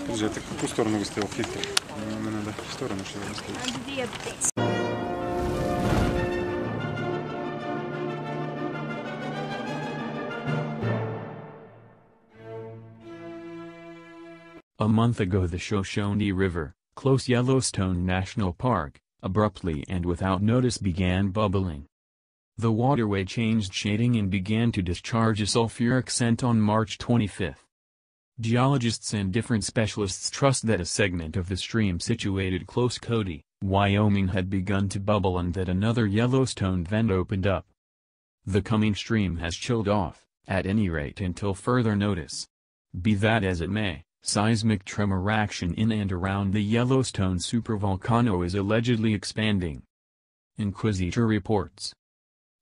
Подожди, а ты в какую сторону выставил фильтр? Мне надо в сторону, чтобы выставить. A month ago the Shoshone River, close Yellowstone National Park, abruptly and without notice began bubbling. The waterway changed shading and began to discharge a sulfuric scent on March 25. Geologists and different specialists trust that a segment of the stream situated close Cody, Wyoming had begun to bubble and that another Yellowstone vent opened up. The coming stream has chilled off, at any rate until further notice. Be that as it may, seismic tremor action in and around the Yellowstone supervolcano is allegedly expanding. Inquisitor reports.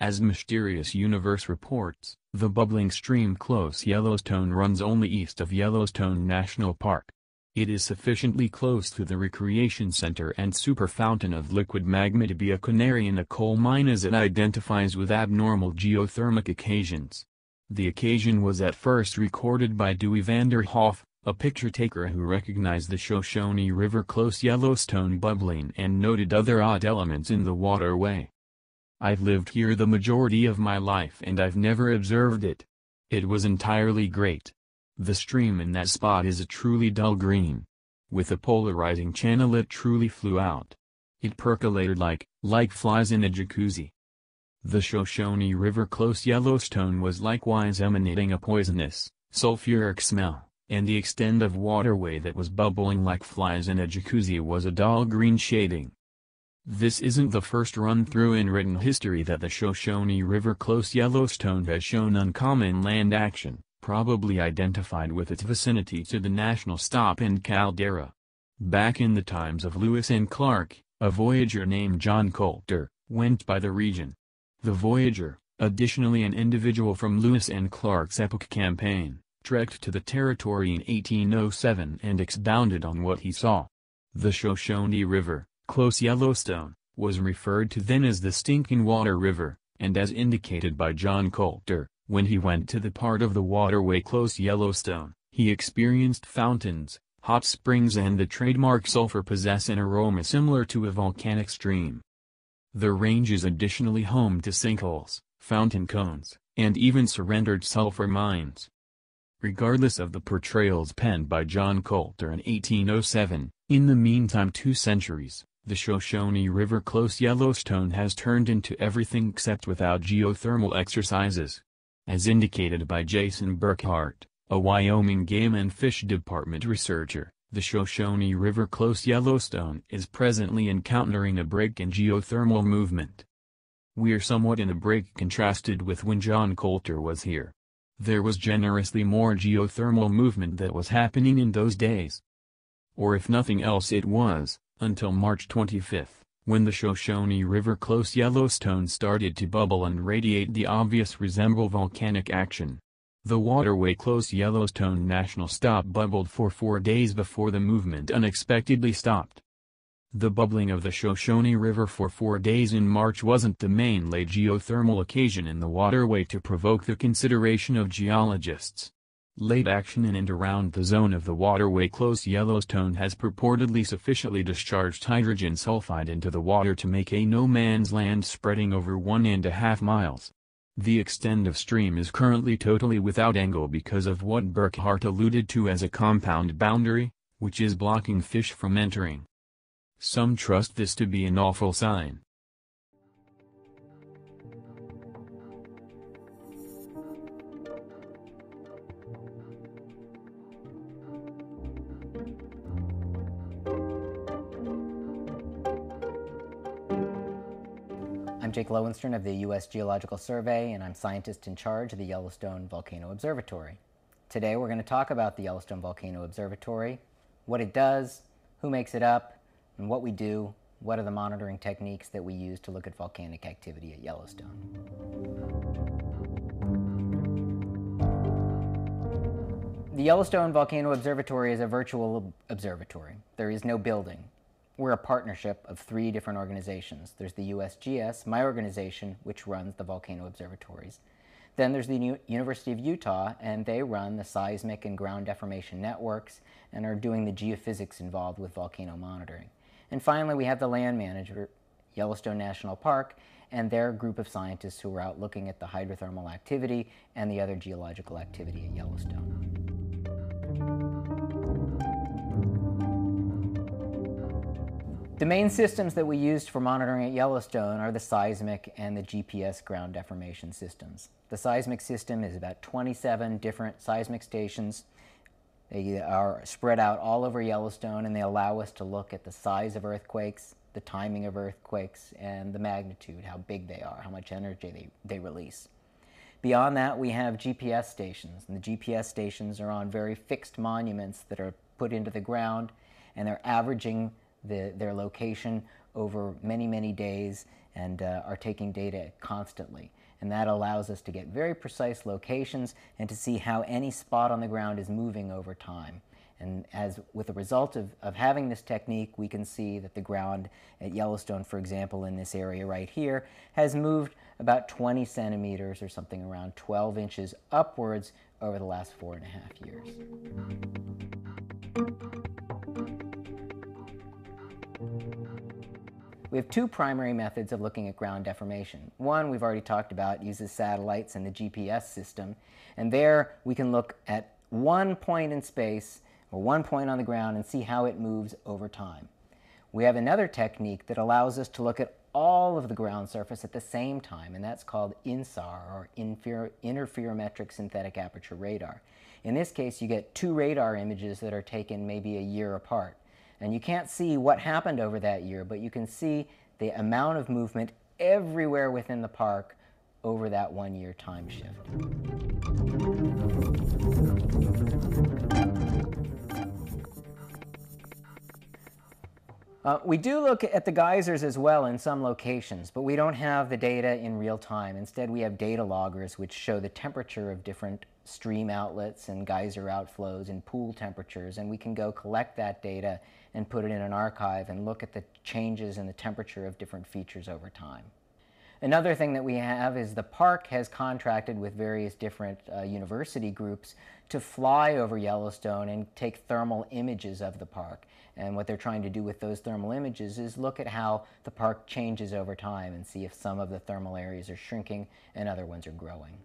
As Mysterious Universe reports, the bubbling stream close Yellowstone runs only east of Yellowstone National Park. It is sufficiently close to the recreation center and super fountain of liquid magma to be a canary in a coal mine as it identifies with abnormal geothermic occasions. The occasion was at first recorded by Dewey Vanderhoff, a picture-taker who recognized the Shoshone River close Yellowstone bubbling and noted other odd elements in the waterway. "I've lived here the majority of my life and I've never observed it. It was entirely great. The stream in that spot is a truly dull green. With a polarizing channel it truly flew out. It percolated like flies in a jacuzzi." The Shoshone River close Yellowstone was likewise emanating a poisonous, sulfuric smell, and the extent of waterway that was bubbling like flies in a jacuzzi was a dull green shading. This isn't the first run-through in written history that the Shoshone River close Yellowstone has shown uncommon land action, probably identified with its vicinity to the National Stop and caldera. Back in the times of Lewis and Clark, a voyager named John Coulter went by the region. The voyager, additionally an individual from Lewis and Clark's epic campaign, trekked to the territory in 1807 and expounded on what he saw. The Shoshone River, close Yellowstone, was referred to then as the Stinking Water River, and as indicated by John Coulter, when he went to the part of the waterway close Yellowstone, he experienced fountains, hot springs and the trademark sulfur possess an aroma similar to a volcanic stream. The range is additionally home to sinkholes, fountain cones, and even surrendered sulfur mines. Regardless of the portrayals penned by John Coulter in 1807, in the meantime 2 centuries, the Shoshone River close Yellowstone has turned into everything except without geothermal exercises. As indicated by Jason Burkhart, a Wyoming Game and Fish Department researcher, the Shoshone River close Yellowstone is presently encountering a break in geothermal movement. We're somewhat in a break contrasted with when John Coulter was here. There was generously more geothermal movement that was happening in those days. Or if nothing else it was, until March 25, when the Shoshone River close Yellowstone started to bubble and radiate the obvious resemble volcanic action. The waterway close Yellowstone National Stop bubbled for 4 days before the movement unexpectedly stopped. The bubbling of the Shoshone River for 4 days in March wasn't the main late geothermal occasion in the waterway to provoke the consideration of geologists. Late action in and around the zone of the waterway close Yellowstone has purportedly sufficiently discharged hydrogen sulfide into the water to make a no-man's land spreading over 1.5 miles. The extent of stream is currently totally without angle because of what Burkhart alluded to as a compound boundary, which is blocking fish from entering. Some trust this to be an awful sign. I'm Jake Lowenstern of the U.S. Geological Survey, and I'm scientist in charge of the Yellowstone Volcano Observatory. Today we're going to talk about the Yellowstone Volcano Observatory, what it does, who makes it up, and what we do, what are the monitoring techniques that we use to look at volcanic activity at Yellowstone. The Yellowstone Volcano Observatory is a virtual observatory. There is no building. We're a partnership of 3 different organizations. There's the USGS, my organization, which runs the volcano observatories. Then there's the University of Utah, and they run the seismic and ground deformation networks and are doing the geophysics involved with volcano monitoring. And finally, we have the land manager, Yellowstone National Park, and their group of scientists who are out looking at the hydrothermal activity and the other geological activity at Yellowstone. The main systems that we used for monitoring at Yellowstone are the seismic and the GPS ground deformation systems. The seismic system is about 27 different seismic stations. They are spread out all over Yellowstone, and they allow us to look at the size of earthquakes, the timing of earthquakes, and the magnitude, how big they are, how much energy they release. Beyond that, we have GPS stations, and the GPS stations are on very fixed monuments that are put into the ground, and they're averaging their location over many, many days and are taking data constantly. And that allows us to get very precise locations and to see how any spot on the ground is moving over time. And as with the result of having this technique, we can see that the ground at Yellowstone, for example, in this area right here, has moved about 20 centimeters or something around 12 inches upwards over the last 4.5 years. We have 2 primary methods of looking at ground deformation. One, we've already talked about, uses satellites and the GPS system. And there we can look at one point in space or one point on the ground and see how it moves over time. We have another technique that allows us to look at all of the ground surface at the same time, and that's called INSAR, or interferometric synthetic aperture radar. In this case, you get 2 radar images that are taken maybe a year apart. And you can't see what happened over that year, but you can see the amount of movement everywhere within the park over that 1-year time shift. We do look at the geysers as well in some locations, but we don't have the data in real time. Instead, we have data loggers which show the temperature of different stream outlets and geyser outflows and pool temperatures, and we can go collect that data and put it in an archive and look at the changes in the temperature of different features over time. Another thing that we have is the park has contracted with various different university groups to fly over Yellowstone and take thermal images of the park. And what they're trying to do with those thermal images is look at how the park changes over time and see if some of the thermal areas are shrinking and other ones are growing.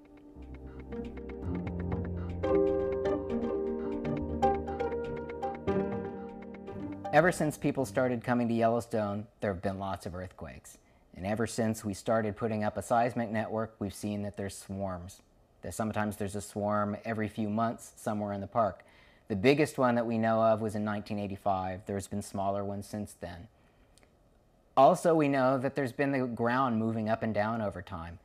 Ever since people started coming to Yellowstone, there have been lots of earthquakes. And ever since we started putting up a seismic network, we've seen that there's swarms. Sometimes there's a swarm every few months somewhere in the park. The biggest one that we know of was in 1985. There's been smaller ones since then. Also, we know that there's been the ground moving up and down over time.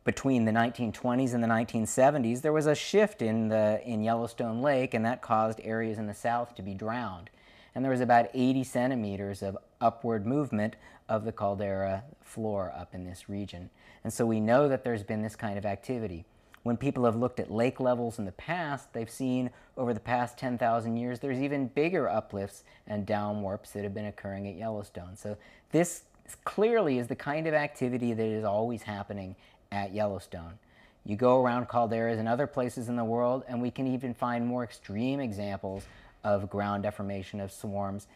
Between the 1920s and the 1970s, there was a shift in Yellowstone Lake, and that caused areas in the south to be drowned. And there was about 80 centimeters of upward movement of the caldera floor up in this region. And so we know that there's been this kind of activity. When people have looked at lake levels in the past, they've seen over the past 10,000 years there's even bigger uplifts and downwarps that have been occurring at Yellowstone. So this clearly is the kind of activity that is always happening at Yellowstone. You go around calderas and other places in the world, and we can even find more extreme examples of ground deformation of swarms,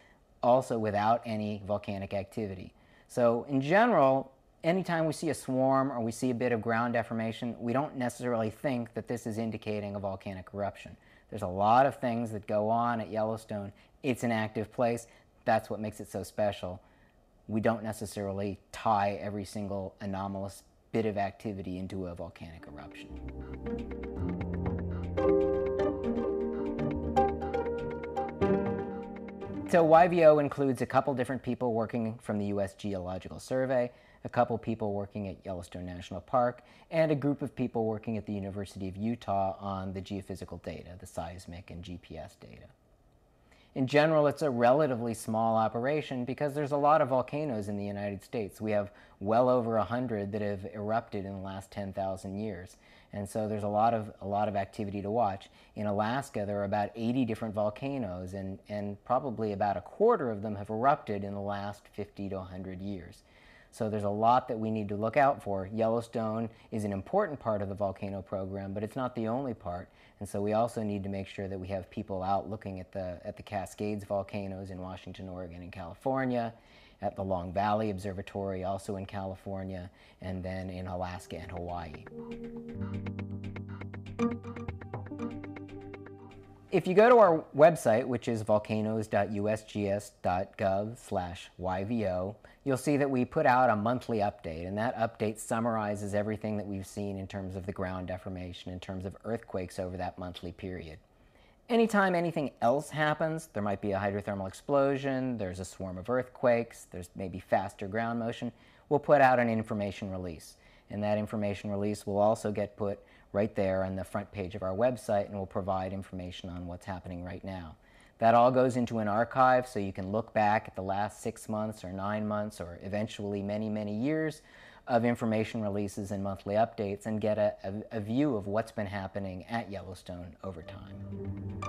also without any volcanic activity. So in general, anytime we see a swarm or we see a bit of ground deformation, we don't necessarily think that this is indicating a volcanic eruption. There's a lot of things that go on at Yellowstone. It's an active place. That's what makes it so special. We don't necessarily tie every single anomalous bit of activity into a volcanic eruption. So YVO includes a couple different people working from the U.S. Geological Survey, a couple people working at Yellowstone National Park, and a group of people working at the University of Utah on the geophysical data, the seismic and GPS data. In general, it's a relatively small operation because there's a lot of volcanoes in the United States. We have well over 100 that have erupted in the last 10,000 years. And so there's a lot of activity to watch. In Alaska, there are about 80 different volcanoes, and probably about a quarter of them have erupted in the last 50 to 100 years. So there's a lot that we need to look out for. Yellowstone is an important part of the volcano program, but it's not the only part. And so we also need to make sure that we have people out looking at the Cascades volcanoes in Washington, Oregon, and California, at the Long Valley Observatory, also in California, and then in Alaska and Hawaii. If you go to our website, which is volcanoes.usgs.gov/YVO, you'll see that we put out a monthly update, and that update summarizes everything that we've seen in terms of the ground deformation, in terms of earthquakes over that monthly period. Anytime anything else happens, there might be a hydrothermal explosion, there's a swarm of earthquakes, there's maybe faster ground motion, we'll put out an information release. And that information release will also get put right there on the front page of our website, and will provide information on what's happening right now. That all goes into an archive, so you can look back at the last 6 months or 9 months or eventually many, many years of information releases and monthly updates, and get a view of what's been happening at Yellowstone over time.